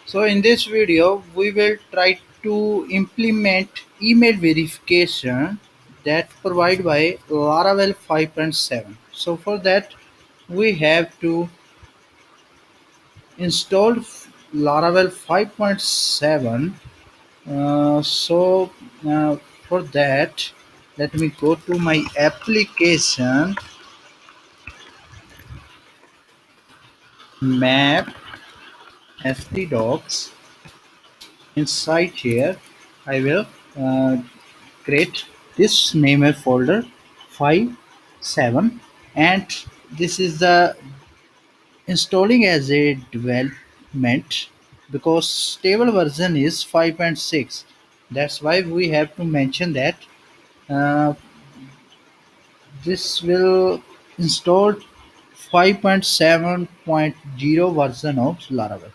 So in this video, we will try to implement email verification that provided by Laravel 5.7. So for that, we have to install Laravel 5.7. So for that, let me go to my application map htdocs. Inside here, I will uh, create this name a folder 5 7, and this is the installing as a development because stable version is 5.6. That's why we have to mention that uh, this will install 5.7.0 version of Laravel.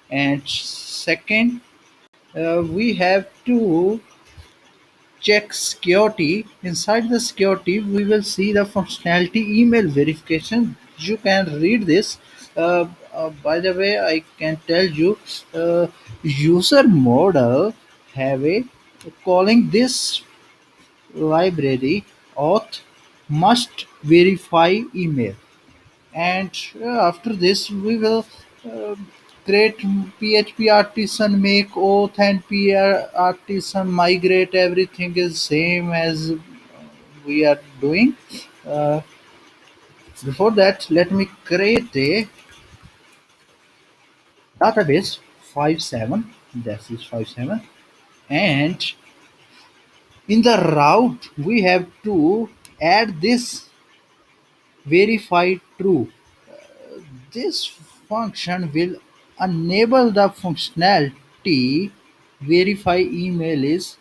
And second, we have to check security. Inside the security, we will see the functionality email verification. You can read this. By the way, I can tell you, user model have a calling this library auth must verify email. And after this we will uh, create php artisan, make auth and artisan, migrate. Everything is same as we are doing. uh, Before that, let me create a database 57. That is 57. And in the route we have to add this verify true. This function will enable the functionality verify email is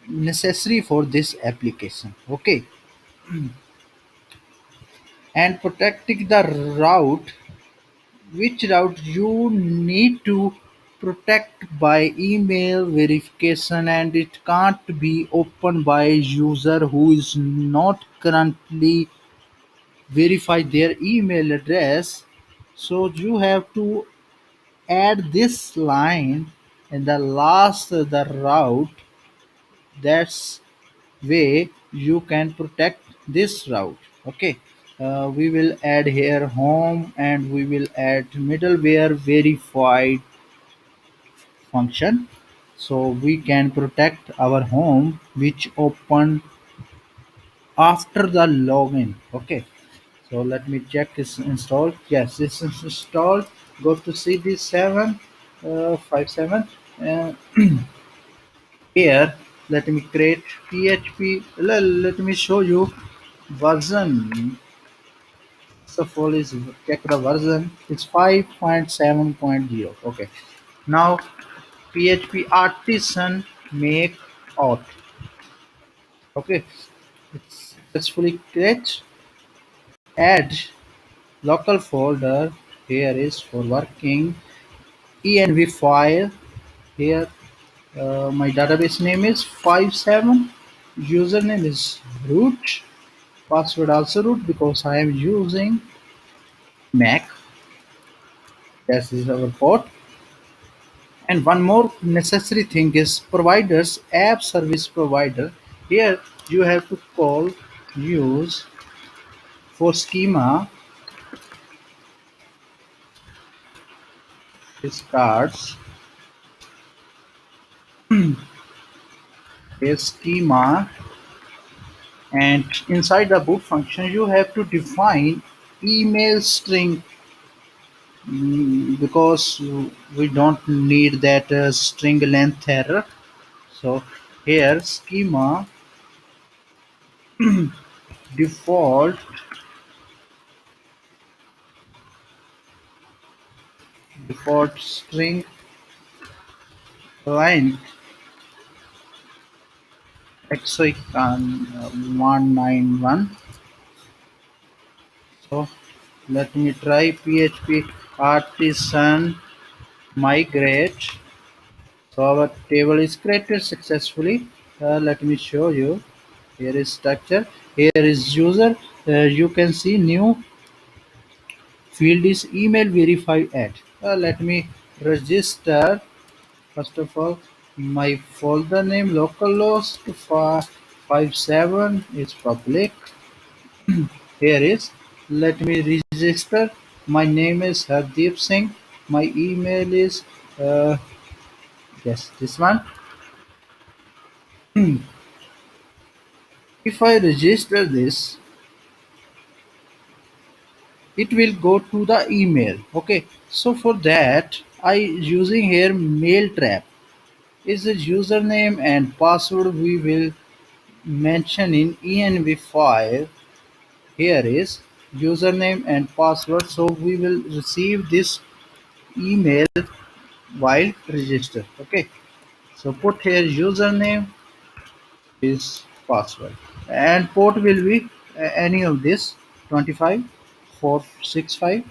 necessary for this application. Okay, and protecting the route, which route you need to protect by email verification, and it can't be opened by a user who is not currently verify their email address. So you have to add this line in the last the route. That's way you can protect this route. Okay, we will add here home, and we will add middleware verified function, so we can protect our home which open after the login. Okay, so let me check is installed. Yes, this is installed. Go to cd7 57. uh, Here, let me create PHP. Let me show you version. First of all, is check the version. It's 5.7.0. Okay. Now, PHP artisan make auth. Okay. It's successfully create. Add local folder. Here is for working. env file. Here, my database name is 57. Username is root. Password also root because I am using Mac. That is our port. And one more necessary thing is providers, app service provider. Here you have to call use for schema. It starts a schema, and inside the boot function you have to define email string. Because we don't need that string length error. So here schema default string length exoican 191. So let me try php artisan migrate. So our table is created successfully. Let me show you. Here is structure. Here is user. You can see new field is email verify add. Let me register. First of all, my folder name localhost 57 is public. Here is. Let me register. My name is Hardeep Singh. My email is uh, yes, this one. If I register this, it will go to the email. Okay, so for that I using here mail trap is the username and password we will mention in env file. Here is username and password, so we will receive this email while register. Okay, so put here username is password and port will be any of this 25 465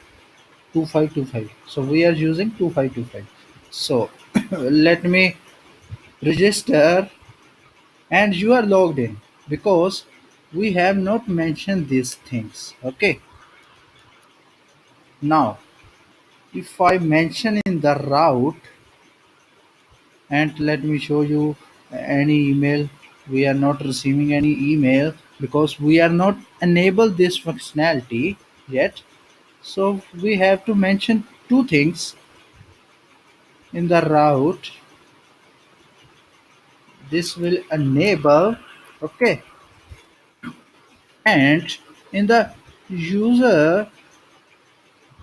2525. So we are using 2525. So let me register and you are logged in because we have not mentioned these things. Okay, now if I mention in the route, and let me show you any email, we are not receiving any email because we are not enable this functionality yet. So we have to mention two things in the route. This will enable. Okay, and in the user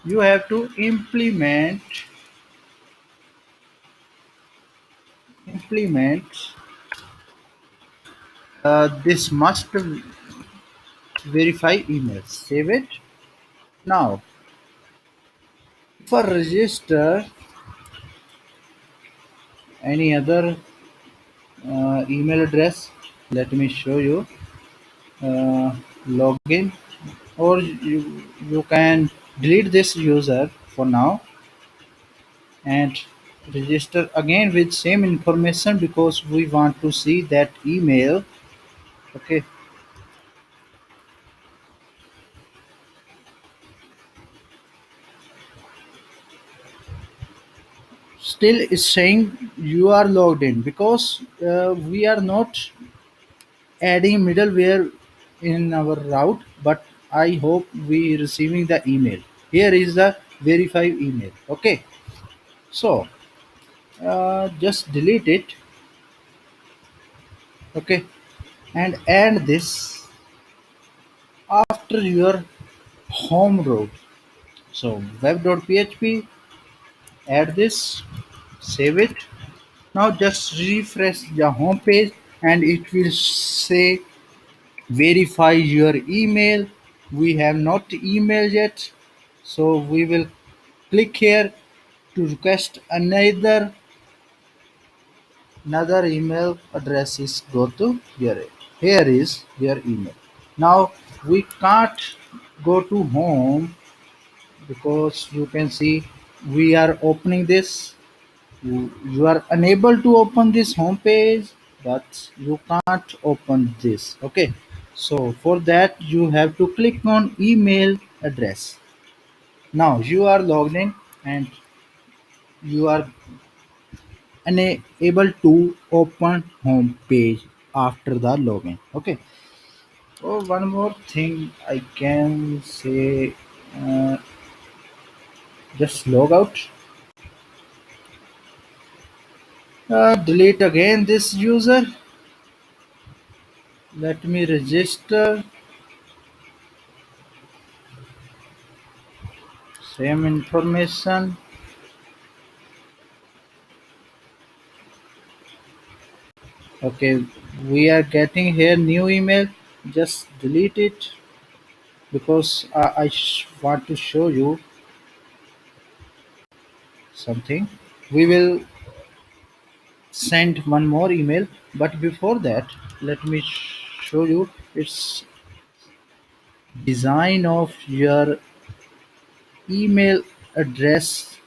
you have to implement this must verify emails. Save it. Now for register any other email address, let me show you. Login, or you can delete this user for now and register again with same information because we want to see that email. Okay, still is saying you are logged in because we are not adding middleware in our route, but I hope we receiving the email. Here is the verify email. Okay, so just delete it. Okay, and add this after your home route. So web.php, add this, save it. Now just refresh the home page and it will say verify your email. We have not email yet, so we will click here to request another email address is go to here. Here is your email. Now we can't go to home because you can see we are opening this. You are unable to open this home page, but you can't open this. Okay, so for that you have to click on email address. Now you are logged in and you are unable to open home page after the login. Okay, so one more thing I can say, uh, just log out. Delete again this user. Let me register. Same information. Okay, we are getting here new email. Just delete it because I want to show you something. We will send one more email, but before that, let me show you its design of your email address.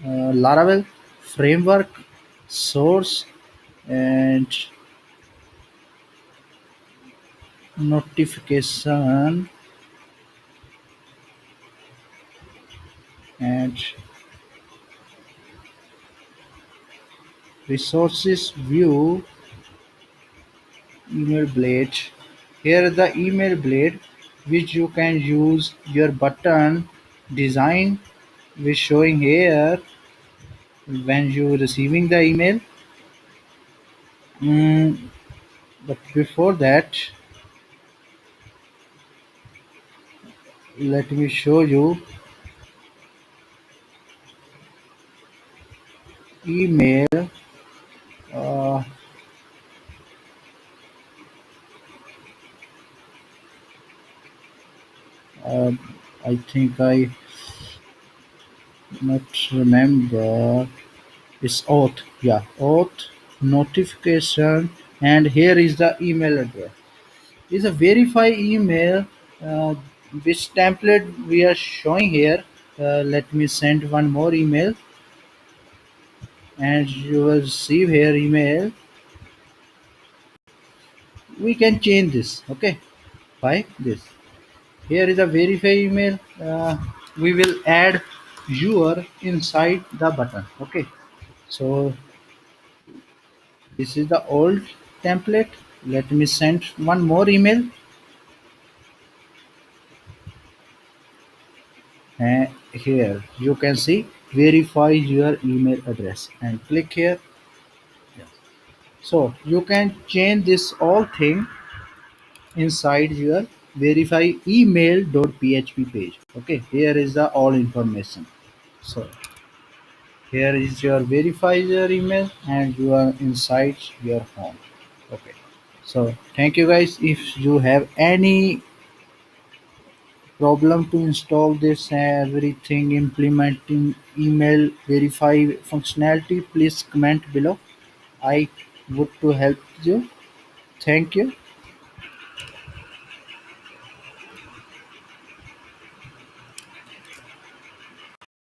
Laravel framework, source, and notification. and resources view email blade. Here the email blade which you can use your button design which showing here when you receiving the email. Mm, but before that, let me show you email. Uh, uh, I think I not remember. It's Auth. Yeah, Auth notification, and here is the email address. Is a verify email, uh, which template we are showing here. Let me send one more email, and you will receive here email. We can change this. Okay, by this. Here is a verify email. We will add your inside the button. Okay, so this is the old template. Let me send one more email, and here you can see verify your email address and click here. So you can change this all thing inside your verify email.php page. Okay, here is the all information. So here is your verify your email and you are inside your home. Okay. So thank you guys. If you have any problem to install this everything implementing email verify functionality, please comment below. I would to help you. Thank you.